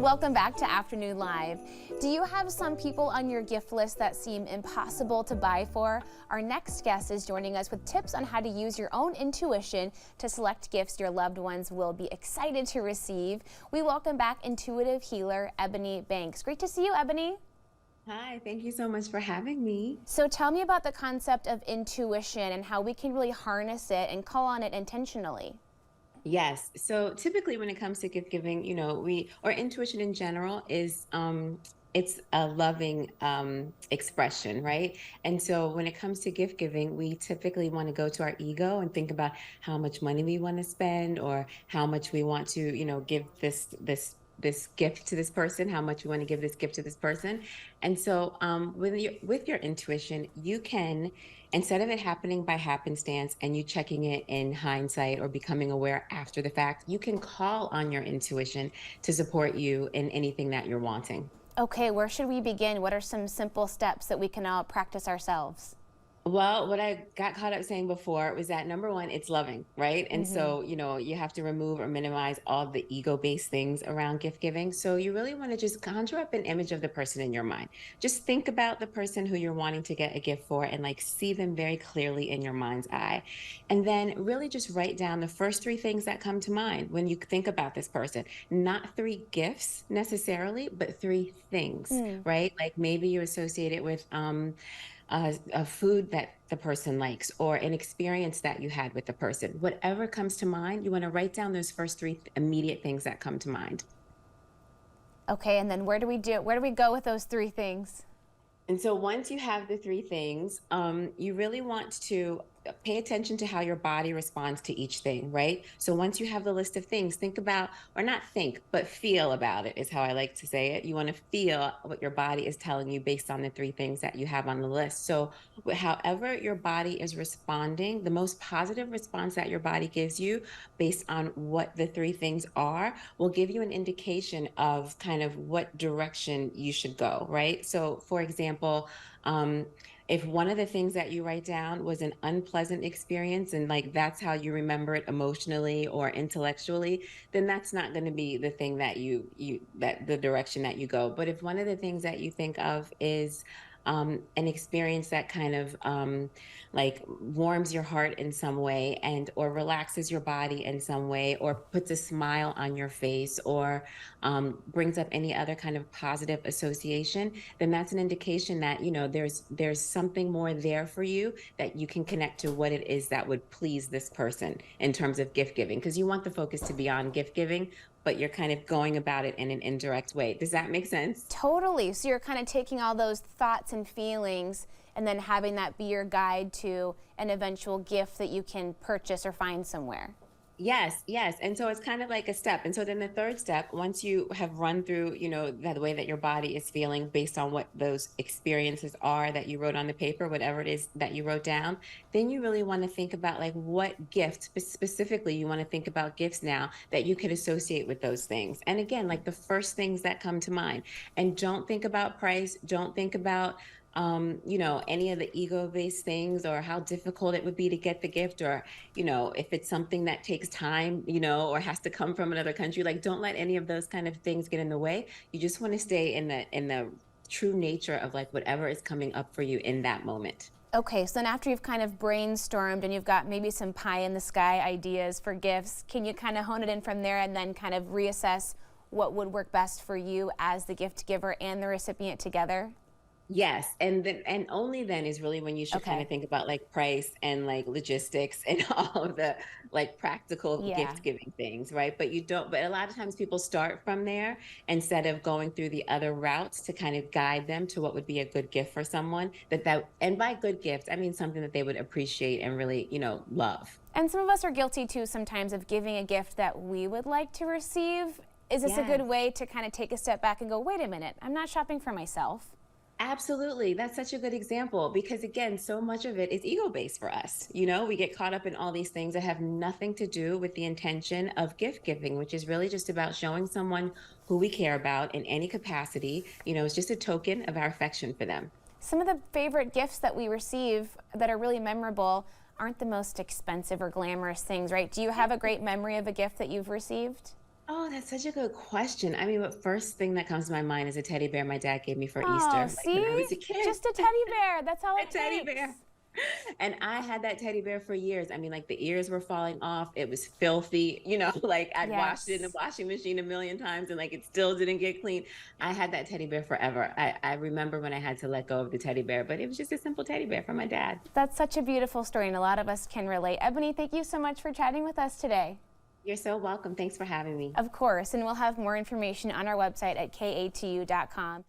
Welcome back to Afternoon Live. Do you have some people on your gift list that seem impossible to buy for? Our next guest is joining us with tips on how to use your own intuition to select gifts your loved ones will be excited to receive. We welcome back intuitive healer Eboni Banks. Great to see you, Eboni. Hi, thank you so much for having me. So tell me about the concept of intuition and how we can really harness it and call on it intentionally. Yes. So typically when it comes to gift giving, or intuition in general is it's a loving expression, right? And so when it comes to gift giving, we typically want to go to our ego and think about how much money we want to spend or how much we want to, give this gift to this person, how much we want to give this gift to this person. And so with your intuition, you can, instead of it happening by happenstance and you checking it in hindsight or becoming aware after the fact, you can call on your intuition to support you in anything that you're wanting. Okay, where should we begin? What are some simple steps that we can all practice ourselves? Well, what I got caught up saying before was that number one, it's loving, right? And so, you have to remove or minimize all the ego-based things around gift giving. So you really want to just conjure up an image of the person in your mind. Just think about the person who you're wanting to get a gift for and like see them very clearly in your mind's eye. And then really just write down the first three things that come to mind when you think about this person. Not three gifts necessarily, but three things, right? Like maybe you associate it with a food that the person likes or an experience that you had with the person. Whatever comes to mind, you want to write down those first three immediate things that come to mind. Okay, and then where do we go with those three things? And so once you have the three things, you really want to pay attention to how your body responds to each thing, right? So once you have the list of things, think about, or not think, but feel about it is how I like to say it. You want to feel what your body is telling you based on the three things that you have on the list. So however your body is responding, the most positive response that your body gives you based on what the three things are will give you an indication of kind of what direction you should go, right? So for example, if one of the things that you write down was an unpleasant experience and like that's how you remember it emotionally or intellectually, then that's not going to be the thing that that the direction that you go. But if one of the things that you think of is an experience that kind of like warms your heart in some way and or relaxes your body in some way or puts a smile on your face or brings up any other kind of positive association, then that's an indication that there's something more there for you that you can connect to what it is that would please this person in terms of gift giving, because you want the focus to be on gift giving, but you're kind of going about it in an indirect way. Does that make sense? Totally. So you're kind of taking all those thoughts and feelings and then having that be your guide to an eventual gift that you can purchase or find somewhere. Yes, yes. And so it's kind of like a step. And so then the third step, once you have run through, the way that your body is feeling based on what those experiences are that you wrote on the paper, whatever it is that you wrote down, then you really want to think about like what gift specifically you want to think about gifts now that you could associate with those things. And again, like the first things that come to mind. And don't think about price. Don't think about any of the ego-based things or how difficult it would be to get the gift or, if it's something that takes time, or has to come from another country, like don't let any of those kind of things get in the way. You just want to stay in the true nature of like whatever is coming up for you in that moment. Okay, so then after you've kind of brainstormed and you've got maybe some pie in the sky ideas for gifts, can you kind of hone it in from there and then kind of reassess what would work best for you as the gift giver and the recipient together? Yes, and only then is really when you should kind Okay. of think about like price and like logistics and all of the like practical Yeah. gift giving things, right? But you don't, but a lot of times people start from there instead of going through the other routes to kind of guide them to what would be a good gift for someone and by good gift, I mean something that they would appreciate and really, love. And some of us are guilty too sometimes of giving a gift that we would like to receive. Is this a good Yes. way to kind of take a step back and go, wait a minute, I'm not shopping for myself? Absolutely. That's such a good example because again, so much of it is ego-based for us. We get caught up in all these things that have nothing to do with the intention of gift giving, which is really just about showing someone who we care about in any capacity. It's just a token of our affection for them. Some of the favorite gifts that we receive that are really memorable aren't the most expensive or glamorous things, right? Do you have a great memory of a gift that you've received? Oh, that's such a good question. I mean, the first thing that comes to my mind is a teddy bear my dad gave me for Oh, Easter, like when I see? was a kid. Just a teddy bear. That's all A it teddy takes. bear. And I had that teddy bear for years. I mean, like the ears were falling off. It was filthy, like I'd washed it in the Yes. washing machine a million times and like it still didn't get clean. I had that teddy bear forever. I remember when I had to let go of the teddy bear, but it was just a simple teddy bear from my dad. That's such a beautiful story, and a lot of us can relate. Ebony, thank you so much for chatting with us today. You're so welcome. Thanks for having me. Of course, and we'll have more information on our website at katu.com.